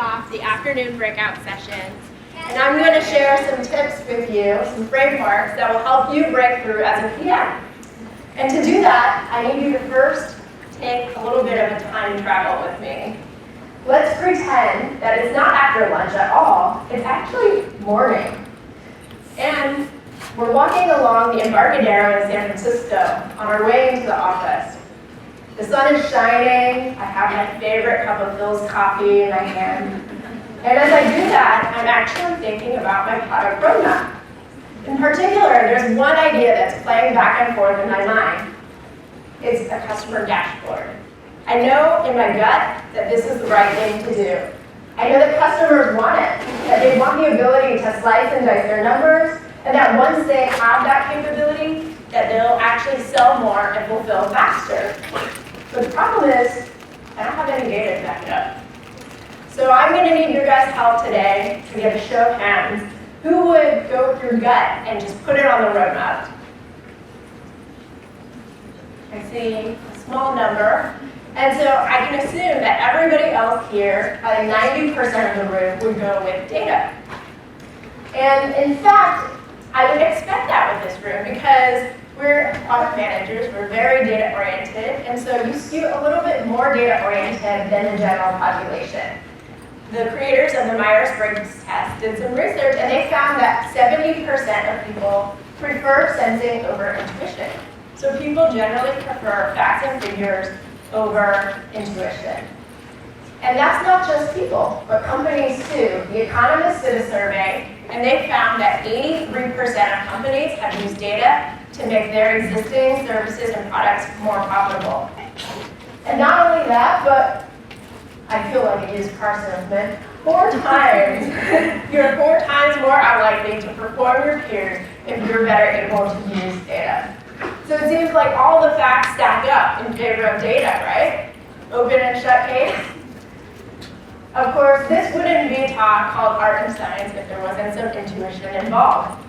off the afternoon breakout sessions, and I'm going to share some tips with you, some frameworks that will help you break through as a PM. And to do that, I need you to first take a little bit of a time travel with me. Let's pretend that it's not after lunch at all, it's actually morning. And we're walking along the Embarcadero in San Francisco on our way into the office. The sun is shining, I have my favorite cup of Phil's coffee in my hand. And as I do that, I'm actually thinking about my product roadmap. In particular, there's one idea that's playing back and forth in my mind. It's a customer dashboard. I know in my gut that this is the right thing to do. I know that customers want it, that they want the ability to slice and dice their numbers, and that once they have that capability, that they'll actually sell more and fulfill faster. But the problem is, I don't have any data to back it up. So I'm going to need your guys' help today to get a show of hands. Who would go with your gut and just put it on the roadmap? I see a small number. And so I can assume that everybody else here, probably 90% of the room, would go with data. And in fact, I would expect that with this room because we're product managers, we're very data oriented, and so you skew a little bit more data oriented than the general population. The creators of the Myers-Briggs test did some research and they found that 70% of people prefer sensing over intuition. So people generally prefer facts and figures over intuition. And that's not just people, but companies too. The Economist did a survey and they found that 83% of companies have used data to make their existing services and products more profitable. And not only that, but I feel like a used car salesman, 4 times, you're 4 times more likely to perform your peers if you're better able to use data. So it seems like all the facts stack up in favor of data, right? Open and shut case. Of course, this wouldn't be a talk called Art and Science if there wasn't some intuition involved.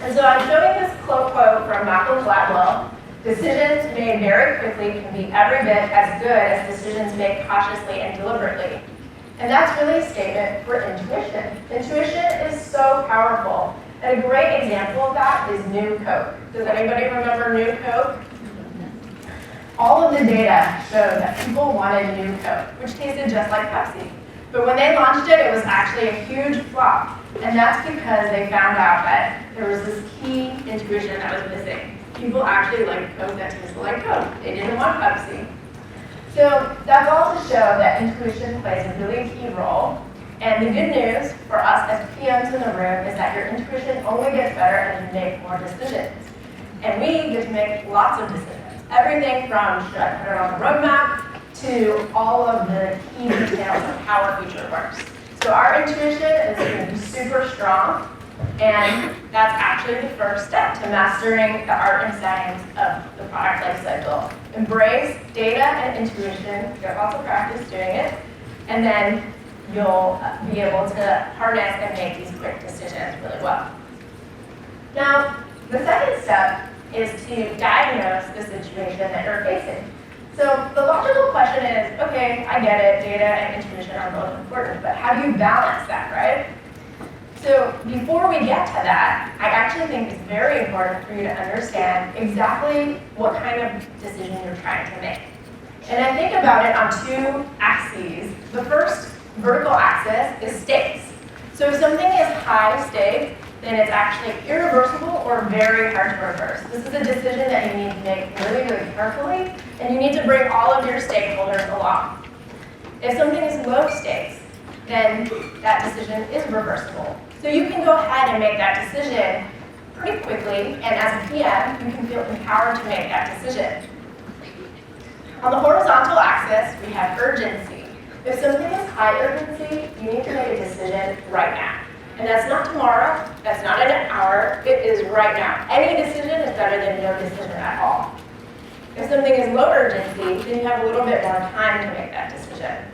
And so I'm showing this quote from Malcolm Gladwell. Decisions made very quickly can be every bit as good as decisions made cautiously and deliberately. And that's really a statement for intuition. Intuition is so powerful. And a great example of that is New Coke. Does anybody remember New Coke? All of the data showed that people wanted New Coke, which tasted just like Pepsi. But when they launched it, it was actually a huge flop. And that's because they found out that there was this key intuition that was missing. People actually liked Coke that tasted like Coke. They didn't want Pepsi. So that's all to show that intuition plays a really key role. And the good news for us as PMs in the room is that your intuition only gets better as you make more decisions. And we get to make lots of decisions. Everything from should I put it on the roadmap to all of the key details of how a feature works. So our intuition is going to be super strong, and that's actually the first step to mastering the art and science of the product lifecycle. Embrace data and intuition, get lots of practice doing it, and then you'll be able to harness and make these quick decisions really well. Now, the second step is to diagnose the situation that you're facing. So the logical question is, okay, I get it, data and intuition are both important, but how do you balance that, right? So before we get to that, I actually think it's very important for you to understand exactly what kind of decision you're trying to make. And I think about it on 2 axes. The first vertical axis is stakes. So if something is high stake, then it's actually irreversible or very hard to reverse. This is a decision that you need to make really, really carefully, and you need to bring all of your stakeholders along. If something is low stakes, then that decision is reversible. So you can go ahead and make that decision pretty quickly, and as a PM, you can feel empowered to make that decision. On the horizontal axis, we have urgency. If something is high urgency, you need to make a decision right now. And that's not tomorrow, that's not in an hour, it is right now. Any decision is better than no decision at all. If something is low urgency, then you have a little bit more time to make that decision.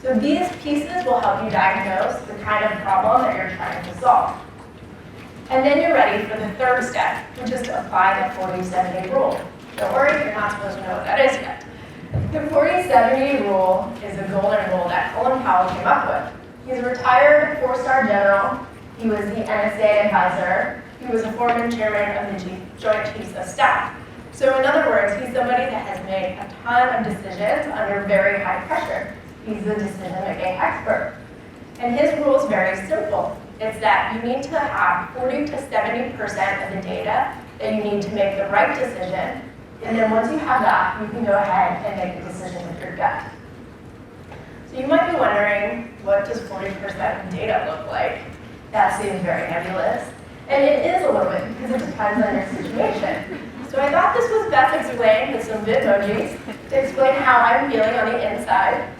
So these pieces will help you diagnose the kind of problem that you're trying to solve. And then you're ready for the third step, which is to apply the 40-70 rule. Don't worry, you're not supposed to know what that is yet. The 40-70 rule is a golden rule that Colin Powell came up with. He's a retired 4-star general. He was the NSA advisor. He was a former chairman of the Joint Chiefs of Staff. So in other words, he's somebody that has made a ton of decisions under very high pressure. He's a decision-making expert. And his rule is very simple. It's that you need to have 40 to 70% of the data that you need to make the right decision. And then once you have that, you can go ahead and make the decision with your gut. So you might be wondering, what does 40% of data look like? That seems very nebulous. And it is a little bit, because it depends on your situation. So I thought this was best explained with some Bitmojis to explain how I'm feeling on the inside.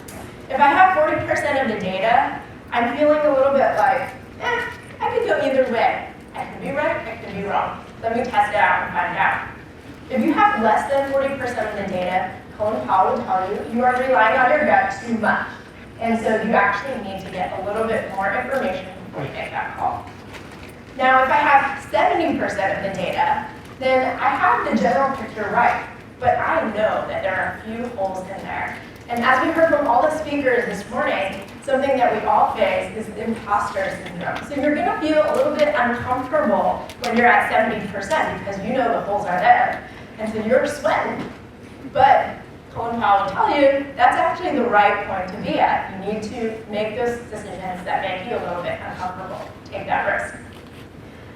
If I have 40% of the data, I'm feeling a little bit like, I could go either way. I could be right, I could be wrong. Let me test it out and find out. If you have less than 40% of the data, Colin Powell will tell you, you are relying on your gut too much. And so you actually need to get a little bit more information before you make that call. Now, if I have 70% of the data, then I have the general picture right, but I know that there are a few holes in there. And as we heard from all the speakers this morning, something that we all face is imposter syndrome. So you're gonna feel a little bit uncomfortable when you're at 70% because you know the holes are there. And so you're sweating. But Colin Powell will tell you that's actually the right point to be at. You need to make those decisions that make you a little bit uncomfortable. Take that risk.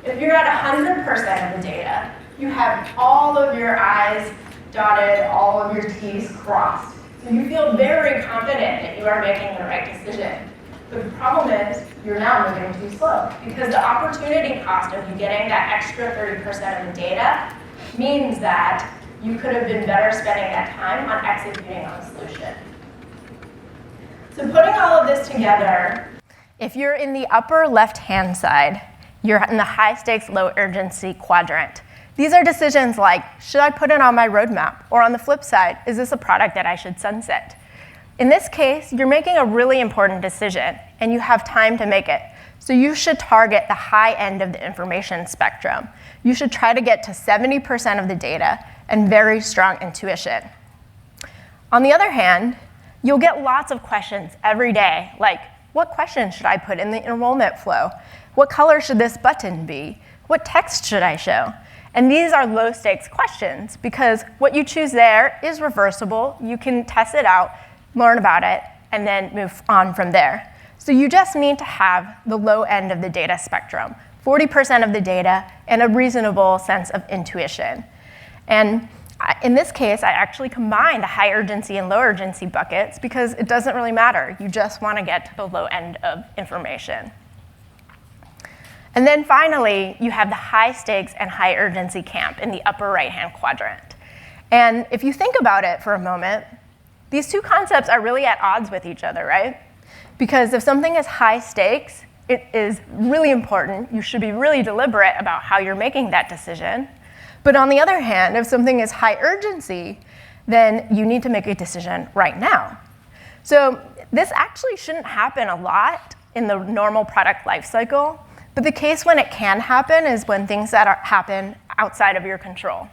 If you're at 100% of the data, you have all of your I's dotted, all of your T's crossed. So you feel very confident that you are making the right decision. But the problem is, you're now moving too slow because the opportunity cost of you getting that extra 30% of the data means that you could have been better spending that time on executing on the solution. So putting all of this together, if you're in the upper left-hand side, you're in the high stakes, low urgency quadrant. These are decisions like, should I put it on my roadmap? Or on the flip side, is this a product that I should sunset? In this case, you're making a really important decision, and you have time to make it. So you should target the high end of the information spectrum. You should try to get to 70% of the data and very strong intuition. On the other hand, you'll get lots of questions every day, like, what questions should I put in the enrollment flow? What color should this button be? What text should I show? And these are low stakes questions because what you choose there is reversible. You can test it out, learn about it, and then move on from there. So you just need to have the low end of the data spectrum, 40% of the data, and a reasonable sense of intuition. And in this case, I actually combine the high urgency and low urgency buckets because it doesn't really matter. You just want to get to the low end of information. And then finally, you have the high stakes and high urgency camp in the upper right-hand quadrant. And if you think about it for a moment, these two concepts are really at odds with each other, right? Because if something is high stakes, it is really important. You should be really deliberate about how you're making that decision. But on the other hand, if something is high urgency, then you need to make a decision right now. So this actually shouldn't happen a lot in the normal product lifecycle. But the case when it can happen is when things that happen outside of your control.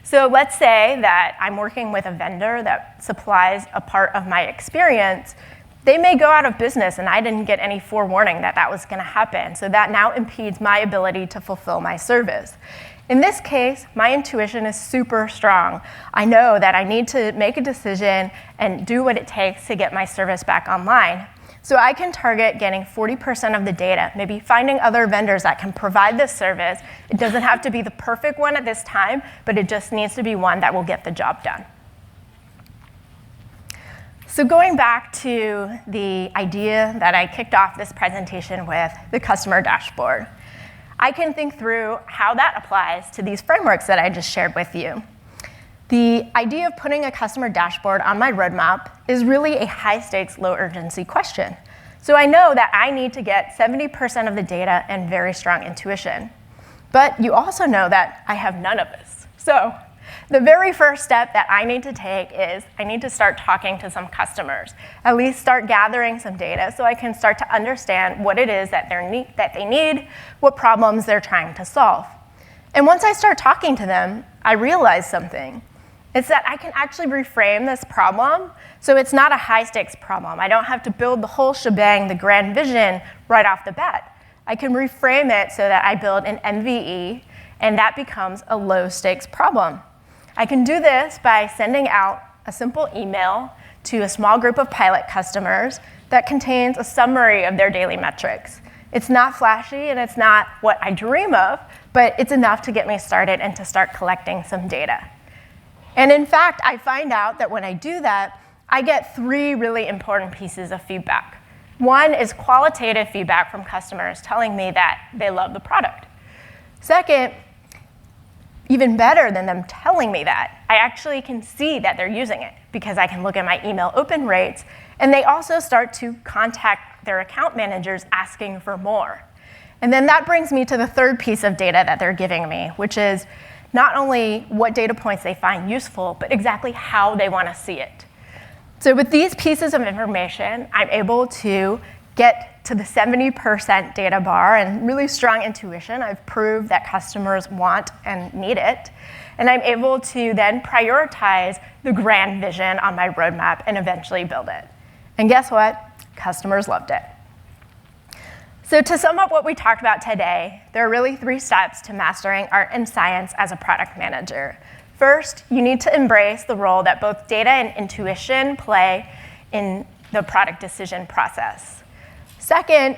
So let's say that I'm working with a vendor that supplies a part of my experience. They may go out of business, and I didn't get any forewarning that that was going to happen. So that now impedes my ability to fulfill my service. In this case, my intuition is super strong. I know that I need to make a decision and do what it takes to get my service back online. So I can target getting 40% of the data, maybe finding other vendors that can provide this service. It doesn't have to be the perfect one at this time, but it just needs to be one that will get the job done. So going back to the idea that I kicked off this presentation with, the customer dashboard, I can think through how that applies to these frameworks that I just shared with you. The idea of putting a customer dashboard on my roadmap is really a high-stakes, low-urgency question. So I know that I need to get 70% of the data and very strong intuition. But you also know that I have none of this. So the very first step that I need to take is I need to start talking to some customers, at least start gathering some data so I can start to understand what it is that they need, what problems they're trying to solve. And once I start talking to them, I realize something. is that I can actually reframe this problem so it's not a high-stakes problem. I don't have to build the whole shebang, the grand vision, right off the bat. I can reframe it so that I build an MVE, and that becomes a low-stakes problem. I can do this by sending out a simple email to a small group of pilot customers that contains a summary of their daily metrics. It's not flashy, and it's not what I dream of, but it's enough to get me started and to start collecting some data. And in fact, I find out that when I do that, I get 3 really important pieces of feedback. One is qualitative feedback from customers telling me that they love the product. Second, even better than them telling me that, I actually can see that they're using it because I can look at my email open rates, and they also start to contact their account managers asking for more. And then that brings me to the third piece of data that they're giving me, which is not only what data points they find useful, but exactly how they want to see it. So with these pieces of information, I'm able to get to the 70% data bar and really strong intuition. I've proved that customers want and need it. And I'm able to then prioritize the grand vision on my roadmap and eventually build it. And guess what? Customers loved it. So to sum up what we talked about today, there are really 3 steps to mastering art and science as a product manager. First, you need to embrace the role that both data and intuition play in the product decision process. Second,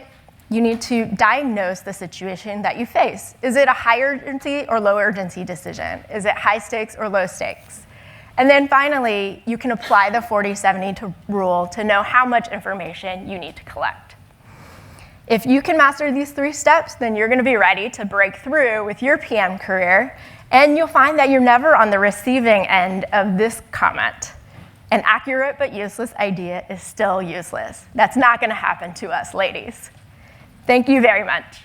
you need to diagnose the situation that you face. Is it a high urgency or low urgency decision? Is it high stakes or low stakes? And then finally, you can apply the 40-70 rule to know how much information you need to collect. If you can master these 3 steps, then you're going to be ready to break through with your PM career, and you'll find that you're never on the receiving end of this comment. An accurate but useless idea is still useless. That's not going to happen to us, ladies. Thank you very much.